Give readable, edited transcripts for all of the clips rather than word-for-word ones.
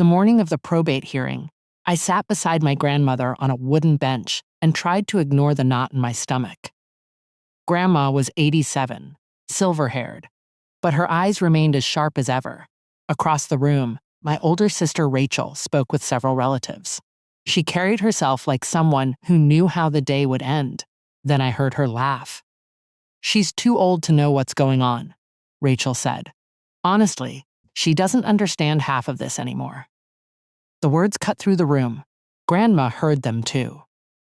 The morning of the probate hearing, I sat beside my grandmother on a wooden bench and tried to ignore the knot in my stomach. Grandma was 87, silver-haired, but her eyes remained as sharp as ever. Across the room, my older sister Rachel spoke with several relatives. She carried herself like someone who knew how the day would end. Then I heard her laugh. "She's too old to know what's going on," Rachel said. "Honestly, she doesn't understand half of this anymore." The words cut through the room. Grandma heard them too.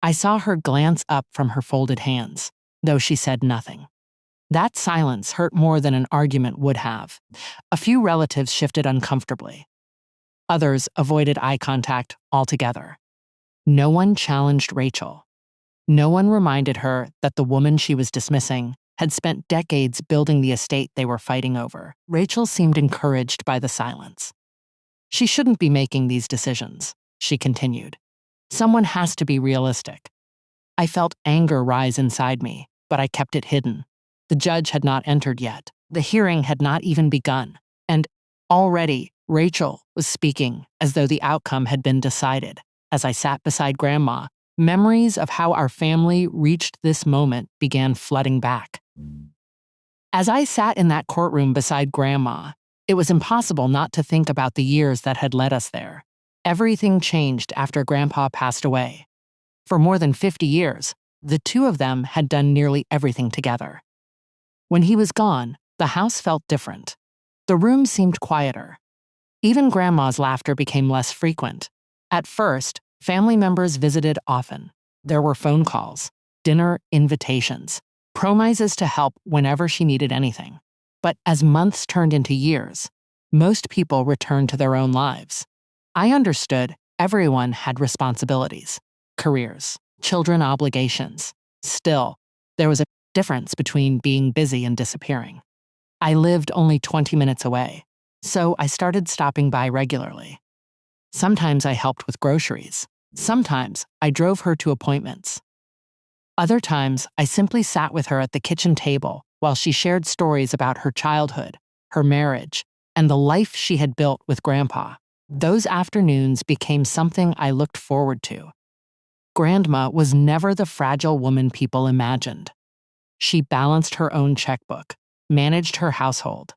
I saw her glance up from her folded hands, though she said nothing. That silence hurt more than an argument would have. A few relatives shifted uncomfortably. Others avoided eye contact altogether. No one challenged Rachel. No one reminded her that the woman she was dismissing had spent decades building the estate they were fighting over. Rachel seemed encouraged by the silence. "She shouldn't be making these decisions," she continued. "Someone has to be realistic." I felt anger rise inside me, but I kept it hidden. The judge had not entered yet. The hearing had not even begun. And already, Rachel was speaking as though the outcome had been decided. As I sat beside Grandma, memories of how our family reached this moment began flooding back. As I sat in that courtroom beside Grandma, it was impossible not to think about the years that had led us there. Everything changed after Grandpa passed away. For more than 50 years, the two of them had done nearly everything together. When he was gone, the house felt different. The room seemed quieter. Even Grandma's laughter became less frequent. At first, family members visited often. There were phone calls, dinner invitations, promises to help whenever she needed anything. But as months turned into years, most people returned to their own lives. I understood everyone had responsibilities, careers, children obligations. Still, there was a difference between being busy and disappearing. I lived only 20 minutes away, so I started stopping by regularly. Sometimes I helped with groceries. Sometimes I drove her to appointments. Other times, I simply sat with her at the kitchen table while she shared stories about her childhood, her marriage, and the life she had built with Grandpa. Those afternoons became something I looked forward to. Grandma was never the fragile woman people imagined. She balanced her own checkbook, managed her household,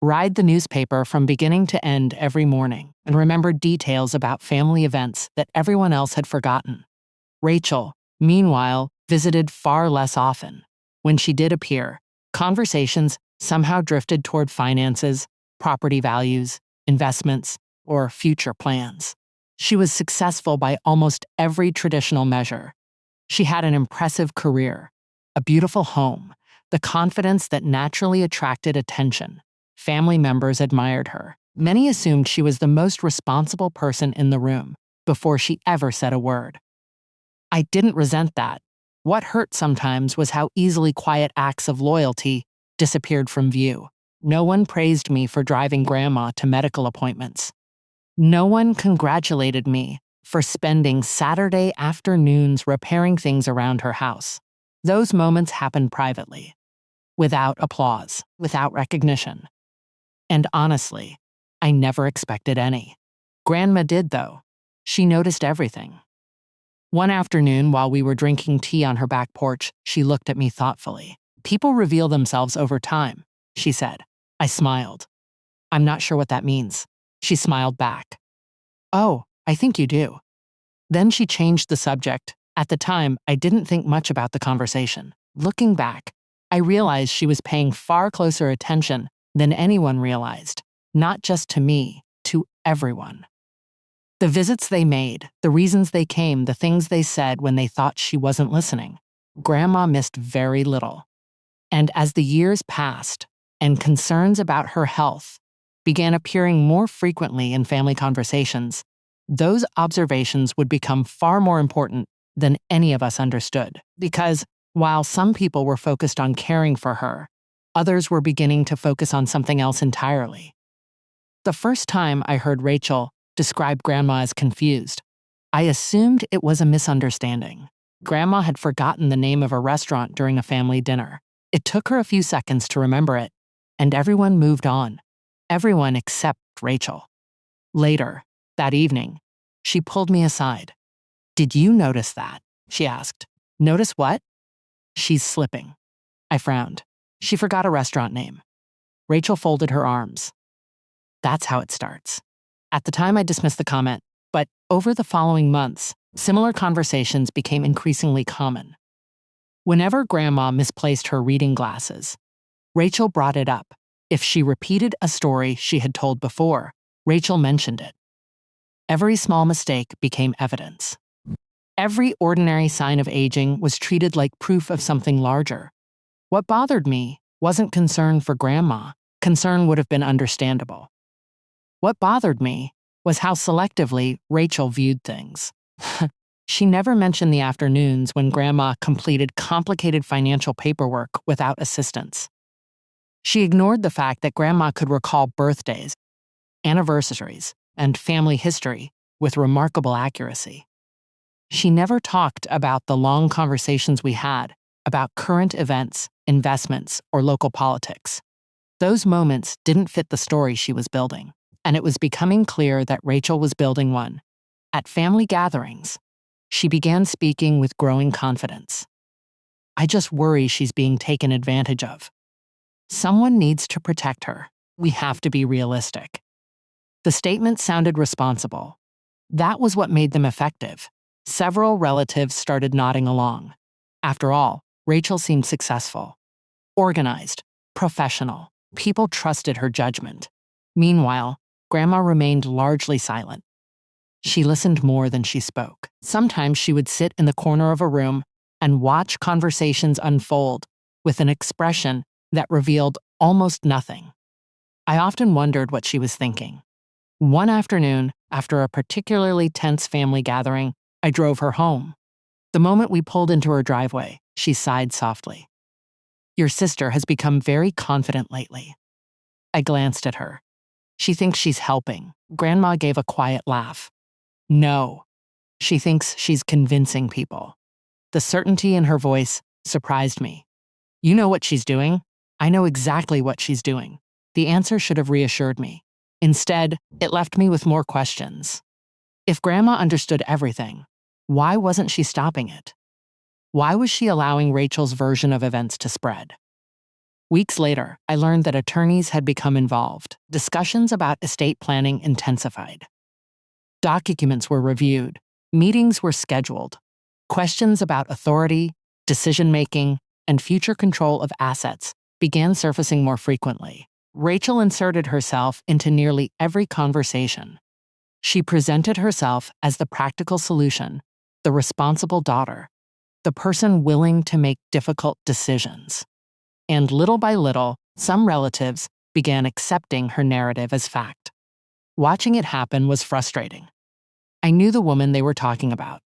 read the newspaper from beginning to end every morning, and remembered details about family events that everyone else had forgotten. Rachel, meanwhile, visited far less often. When she did appear, conversations somehow drifted toward finances, property values, investments, or future plans. She was successful by almost every traditional measure. She had an impressive career, a beautiful home, the confidence that naturally attracted attention. Family members admired her. Many assumed she was the most responsible person in the room before she ever said a word. I didn't resent that. What hurt sometimes was how easily quiet acts of loyalty disappeared from view. No one praised me for driving Grandma to medical appointments. No one congratulated me for spending Saturday afternoons repairing things around her house. Those moments happened privately, without applause, without recognition. And honestly, I never expected any. Grandma did, though. She noticed everything. One afternoon, while we were drinking tea on her back porch, she looked at me thoughtfully. "People reveal themselves over time," she said. I smiled. "I'm not sure what that means." She smiled back. "Oh, I think you do." Then she changed the subject. At the time, I didn't think much about the conversation. Looking back, I realized she was paying far closer attention than anyone realized, not just to me, to everyone. The visits they made, the reasons they came, the things they said when they thought she wasn't listening. Grandma missed very little. And as the years passed, and concerns about her health began appearing more frequently in family conversations, those observations would become far more important than any of us understood. Because while some people were focused on caring for her, others were beginning to focus on something else entirely. The first time I heard Rachel describe Grandma as confused, I assumed it was a misunderstanding. Grandma had forgotten the name of a restaurant during a family dinner. It took her a few seconds to remember it, and everyone moved on. Everyone except Rachel. Later, That evening, she pulled me aside. "Did you notice that?" she asked. "Notice what?" "She's slipping." I frowned. She forgot a restaurant name. Rachel folded her arms. That's how it starts. At the time, I dismissed the comment, but over the following months, similar conversations became increasingly common. Whenever Grandma misplaced her reading glasses, Rachel brought it up. If she repeated a story she had told before, Rachel mentioned it. Every small mistake became evidence. Every ordinary sign of aging was treated like proof of something larger. What bothered me wasn't concern for Grandma. Concern would have been understandable. What bothered me was how selectively Rachel viewed things. She never mentioned the afternoons when Grandma completed complicated financial paperwork without assistance. She ignored the fact that Grandma could recall birthdays, anniversaries, and family history with remarkable accuracy. She never talked about the long conversations we had about current events, investments, or local politics. Those moments didn't fit the story she was building, and it was becoming clear that Rachel was building one. At family gatherings, she began speaking with growing confidence. "I just worry she's being taken advantage of. Someone needs to protect her. We have to be realistic." The statement sounded responsible. That was what made them effective. Several relatives started nodding along. After all, Rachel seemed successful, organized, professional. People trusted her judgment. Meanwhile, Grandma remained largely silent. She listened more than she spoke. Sometimes she would sit in the corner of a room and watch conversations unfold with an expression that revealed almost nothing. I often wondered what she was thinking. One afternoon, after a particularly tense family gathering, I drove her home. The moment we pulled into her driveway, she sighed softly. "Your sister has become very confident lately." I glanced at her. "She thinks she's helping." Grandma gave a quiet laugh. "No, she thinks she's convincing people." The certainty in her voice surprised me. "You know what she's doing?" "I know exactly what she's doing." The answer should have reassured me. Instead, it left me with more questions. If Grandma understood everything, why wasn't she stopping it? Why was she allowing Rachel's version of events to spread? Weeks later, I learned that attorneys had become involved. Discussions about estate planning intensified. Documents were reviewed. Meetings were scheduled. Questions about authority, decision-making, and future control of assets began surfacing more frequently. Rachel inserted herself into nearly every conversation. She presented herself as the practical solution, the responsible daughter, the person willing to make difficult decisions. And little by little, some relatives began accepting her narrative as fact. Watching it happen was frustrating. I knew the woman they were talking about.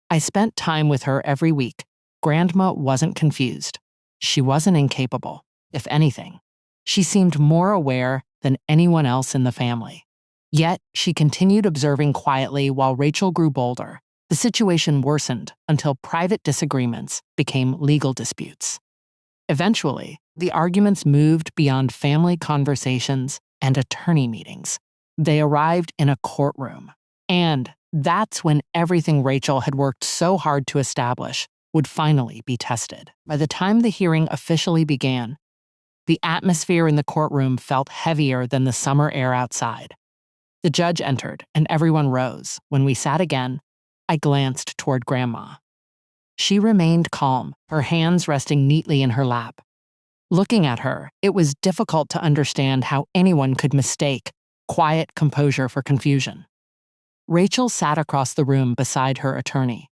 I spent time with her every week. Grandma wasn't confused. She wasn't incapable. If anything, she seemed more aware than anyone else in the family. Yet, she continued observing quietly while Rachel grew bolder. The situation worsened until private disagreements became legal disputes. Eventually, the arguments moved beyond family conversations and attorney meetings. They arrived in a courtroom. And that's when everything Rachel had worked so hard to establish would finally be tested. By the time the hearing officially began, the atmosphere in the courtroom felt heavier than the summer air outside. The judge entered, and everyone rose. When we sat again, I glanced toward Grandma. She remained calm, her hands resting neatly in her lap. Looking at her, it was difficult to understand how anyone could mistake quiet composure for confusion. Rachel sat across the room beside her attorney.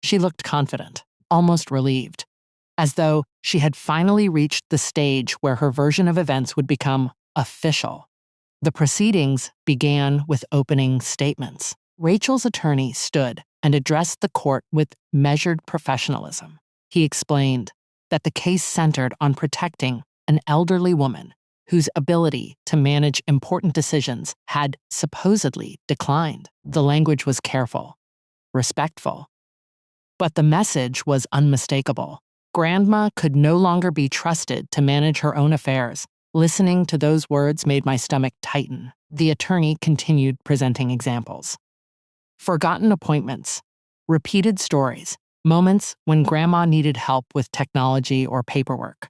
She looked confident, almost relieved, as though she had finally reached the stage where her version of events would become official. The proceedings began with opening statements. Rachel's attorney stood and addressed the court with measured professionalism. He explained that the case centered on protecting an elderly woman whose ability to manage important decisions had supposedly declined. The language was careful, respectful, but the message was unmistakable. Grandma could no longer be trusted to manage her own affairs Listening to those words made my stomach tighten. The attorney continued presenting examples. Forgotten appointments, repeated stories, moments when Grandma needed help with technology or paperwork.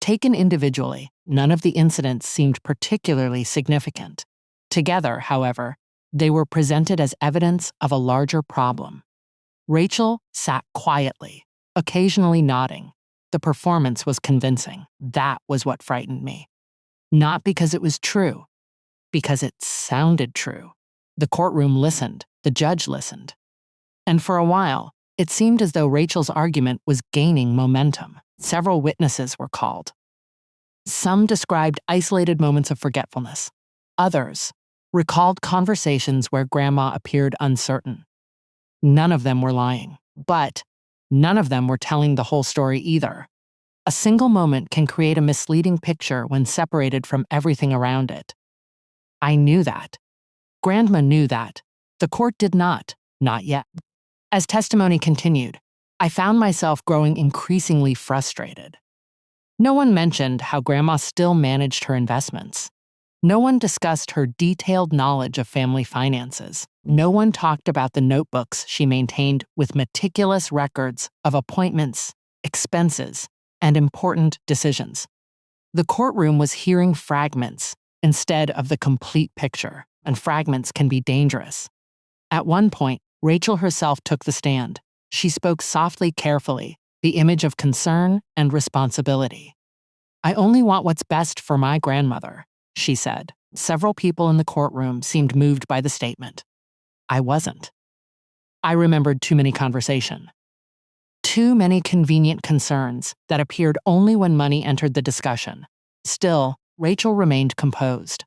Taken individually, none of the incidents seemed particularly significant. Together, however, they were presented as evidence of a larger problem. Rachel sat quietly, occasionally nodding. The performance was convincing. That was what frightened me. Not because it was true, because it sounded true. The courtroom listened, the judge listened. And for a while, it seemed as though Rachel's argument was gaining momentum. Several witnesses were called. Some described isolated moments of forgetfulness. Others recalled conversations where Grandma appeared uncertain. None of them were lying, but none of them were telling the whole story either. A single moment can create a misleading picture when separated from everything around it. I knew that. Grandma knew that. The court did not yet. As testimony continued, I found myself growing increasingly frustrated. No one mentioned how Grandma still managed her investments. No one discussed her detailed knowledge of family finances. No one talked about the notebooks she maintained with meticulous records of appointments, expenses, and important decisions. The courtroom was hearing fragments instead of the complete picture, and fragments can be dangerous. At one point, Rachel herself took the stand. She spoke softly, carefully, the image of concern and responsibility. "I only want what's best for my grandmother," she said. Several people in the courtroom seemed moved by the statement. I wasn't. I remembered too many conversations. Too many convenient concerns that appeared only when money entered the discussion. Still, Rachel remained composed.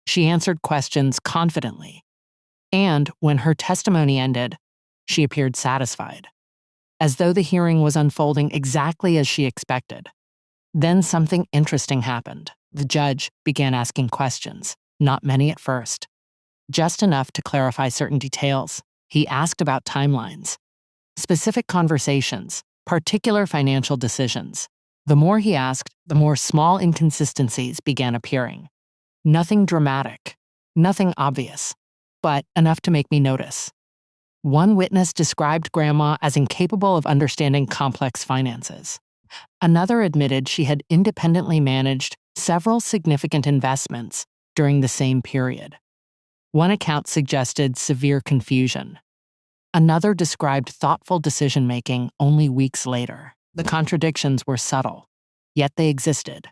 She answered questions confidently. And when her testimony ended, she appeared satisfied, as though the hearing was unfolding exactly as she expected. Then something interesting happened. The judge began asking questions, not many at first, just enough to clarify certain details. He asked about timelines, specific conversations, particular financial decisions. The more he asked, the more small inconsistencies began appearing. Nothing dramatic, nothing obvious, but enough to make me notice. One witness described Grandma as incapable of understanding complex finances. Another admitted she had independently managed several significant investments during the same period. One account suggested severe confusion. Another described thoughtful decision-making only weeks later. The contradictions were subtle, yet they existed.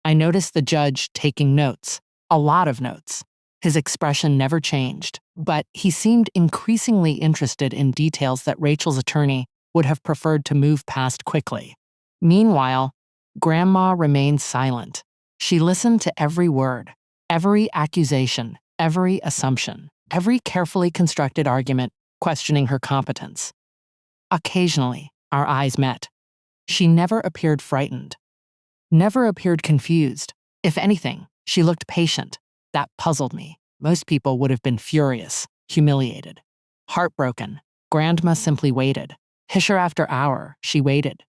I noticed the judge taking notes, a lot of notes. His expression never changed, but he seemed increasingly interested in details that Rachel's attorney would have preferred to move past quickly. Meanwhile, Grandma remained silent. She listened to every word, every accusation, every assumption, every carefully constructed argument questioning her competence. Occasionally, our eyes met. She never appeared frightened, never appeared confused. If anything, she looked patient. That puzzled me. Most people would have been furious, humiliated, heartbroken. Grandma simply waited. Hour after hour, she waited.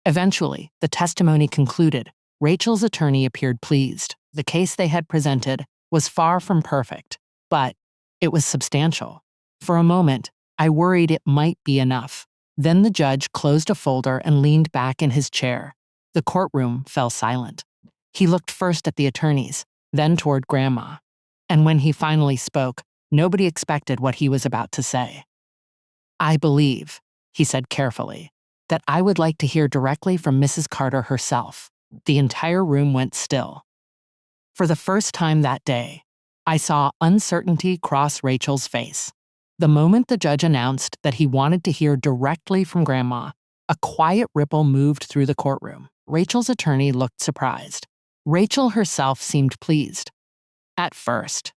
Eventually, the testimony concluded. Rachel's attorney appeared pleased. The case they had presented was far from perfect, but it was substantial. For a moment, I worried it might be enough. Then the judge closed a folder and leaned back in his chair. The courtroom fell silent. He looked first at the attorneys, then toward Grandma. And when he finally spoke, nobody expected what he was about to say. "I believe," he said carefully, "that I would like to hear directly from Mrs. Carter herself." The entire room went still. For the first time that day, I saw uncertainty cross Rachel's face. The moment the judge announced that he wanted to hear directly from Grandma, a quiet ripple moved through the courtroom. Rachel's attorney looked surprised. Rachel herself seemed pleased. At first,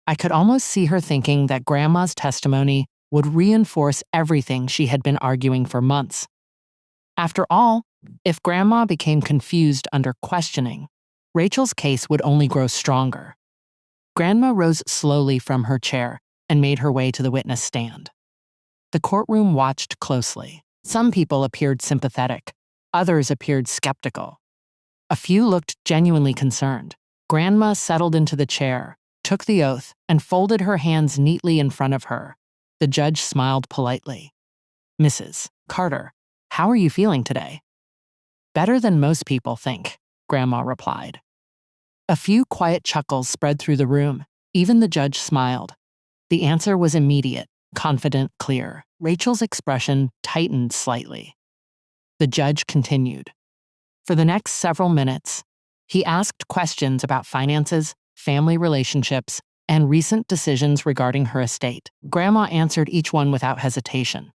I could almost see her thinking that Grandma's testimony would reinforce everything she had been arguing for months. After all, if Grandma became confused under questioning, Rachel's case would only grow stronger. Grandma rose slowly from her chair and made her way to the witness stand. The courtroom watched closely. Some people appeared sympathetic. Others appeared skeptical. A few looked genuinely concerned. Grandma settled into the chair, took the oath, and folded her hands neatly in front of her. The judge smiled politely. "Mrs. Carter, how are you feeling today?" "Better than most people think," Grandma replied. A few quiet chuckles spread through the room. Even the judge smiled. The answer was immediate, confident, clear. Rachel's expression tightened slightly. The judge continued. For the next several minutes, he asked questions about finances, family relationships, and recent decisions regarding her estate. Grandma answered each one without hesitation.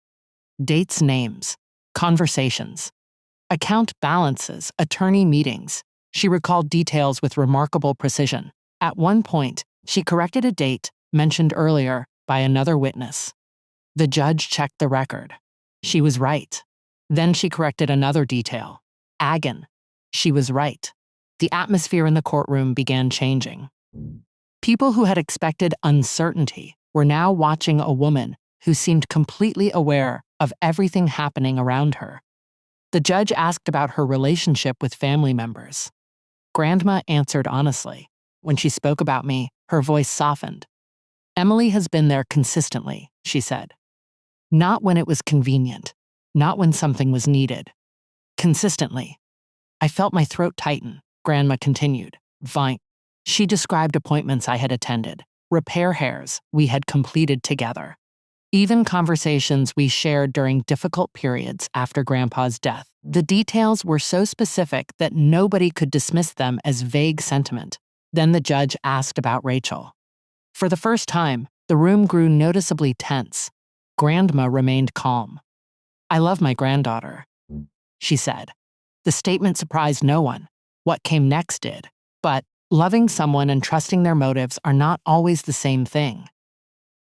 Dates, names, conversations, account balances, attorney meetings. She recalled details with remarkable precision. At one point, she corrected a date mentioned earlier by another witness. The judge checked the record. She was right. Then she corrected another detail. Agan. She was right. The atmosphere in the courtroom began changing. People who had expected uncertainty were now watching a woman who seemed completely aware of everything happening around her. The judge asked about her relationship with family members. Grandma answered honestly. When she spoke about me, her voice softened. "Emily has been there consistently," she said. "Not when it was convenient, not when something was needed. Consistently." I felt my throat tighten, Grandma continued. Fine. She described appointments I had attended, repair hairs we had completed together, even conversations we shared during difficult periods after Grandpa's death. The details were so specific that nobody could dismiss them as vague sentiment. Then the judge asked about Rachel. For the first time, the room grew noticeably tense. Grandma remained calm. "I love my granddaughter," she said. The statement surprised no one. What came next did. But loving someone and trusting their motives are not always the same thing.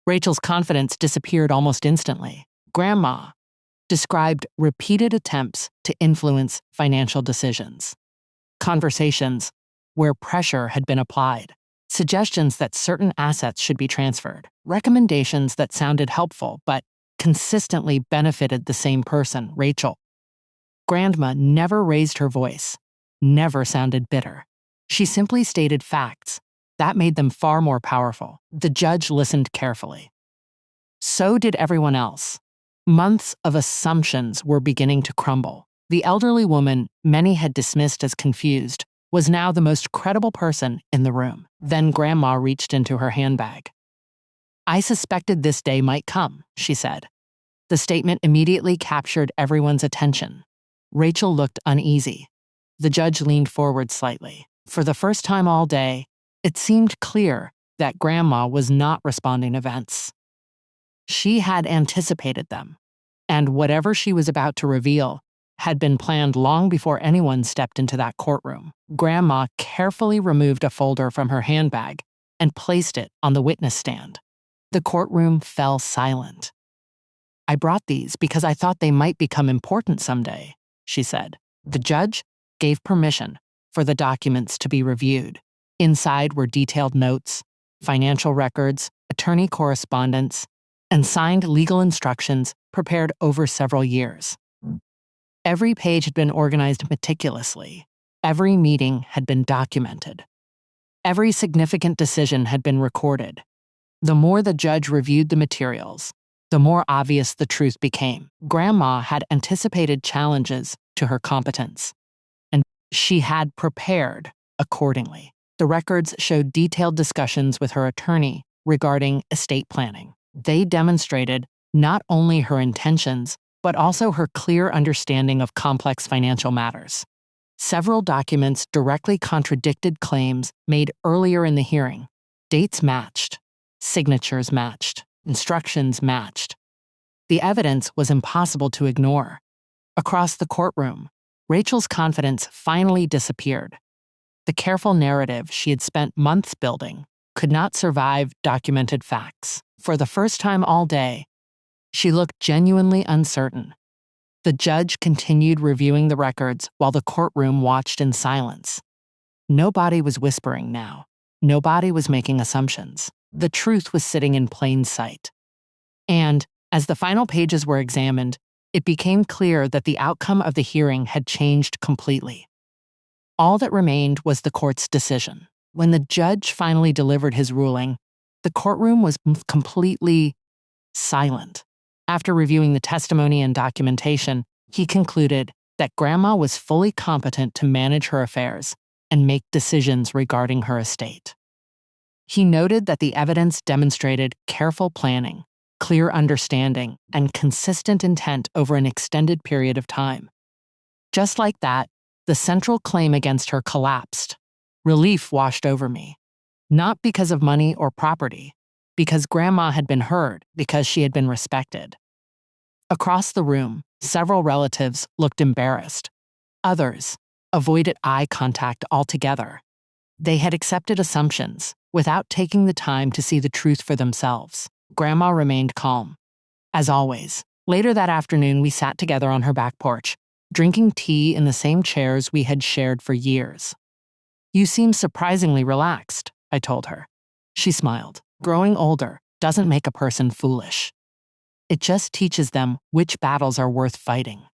Rachel's confidence disappeared almost instantly. Grandma described repeated attempts to influence financial decisions, conversations where pressure had been applied, suggestions that certain assets should be transferred, recommendations that sounded helpful but consistently benefited the same person, Rachel. Grandma never raised her voice, never sounded bitter. She simply stated facts. That made them far more powerful. The judge listened carefully. So did everyone else. Months of assumptions were beginning to crumble. The elderly woman many had dismissed as confused was now the most credible person in the room. Then Grandma reached into her handbag. "I suspected this day might come," she said. The statement immediately captured everyone's attention. Rachel looked uneasy. The judge leaned forward slightly. For the first time all day, it seemed clear that Grandma was not responding to events. She had anticipated them, and whatever she was about to reveal had been planned long before anyone stepped into that courtroom. Grandma carefully removed a folder from her handbag and placed it on the witness stand. The courtroom fell silent. "I brought these because I thought they might become important someday," she said. The judge gave permission for the documents to be reviewed. Inside were detailed notes, financial records, attorney correspondence, and signed legal instructions prepared over several years. Every page had been organized meticulously. Every meeting had been documented. Every significant decision had been recorded. The more the judge reviewed the materials, the more obvious the truth became. Grandma had anticipated challenges to her competence, and she had prepared accordingly. The records showed detailed discussions with her attorney regarding estate planning. They demonstrated not only her intentions, but also her clear understanding of complex financial matters. Several documents directly contradicted claims made earlier in the hearing. Dates matched, signatures matched, instructions matched. The evidence was impossible to ignore. Across the courtroom, Rachel's confidence finally disappeared. The careful narrative she had spent months building could not survive documented facts. For the first time all day, she looked genuinely uncertain. The judge continued reviewing the records while the courtroom watched in silence. Nobody was whispering now. Nobody was making assumptions. The truth was sitting in plain sight. And, as the final pages were examined, it became clear that the outcome of the hearing had changed completely. All that remained was the court's decision. When the judge finally delivered his ruling, the courtroom was completely silent. After reviewing the testimony and documentation, he concluded that Grandma was fully competent to manage her affairs and make decisions regarding her estate. He noted that the evidence demonstrated careful planning, clear understanding, and consistent intent over an extended period of time. Just like that, the central claim against her collapsed. Relief washed over me. Not because of money or property, because Grandma had been heard, because she had been respected. Across the room, several relatives looked embarrassed. Others avoided eye contact altogether. They had accepted assumptions without taking the time to see the truth for themselves. Grandma remained calm. As always, later that afternoon, we sat together on her back porch, drinking tea in the same chairs we had shared for years. "You seem surprisingly relaxed," I told her. She smiled. "Growing older doesn't make a person foolish. It just teaches them which battles are worth fighting."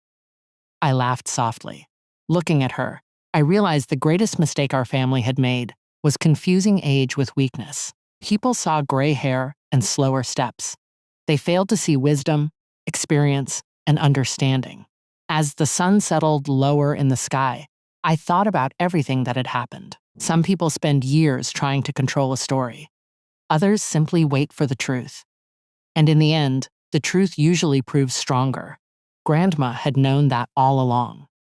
I laughed softly. Looking at her, I realized the greatest mistake our family had made was confusing age with weakness. People saw gray hair and slower steps. They failed to see wisdom, experience, and understanding. As the sun settled lower in the sky, I thought about everything that had happened. Some people spend years trying to control a story. Others simply wait for the truth. And in the end, the truth usually proves stronger. Grandma had known that all along.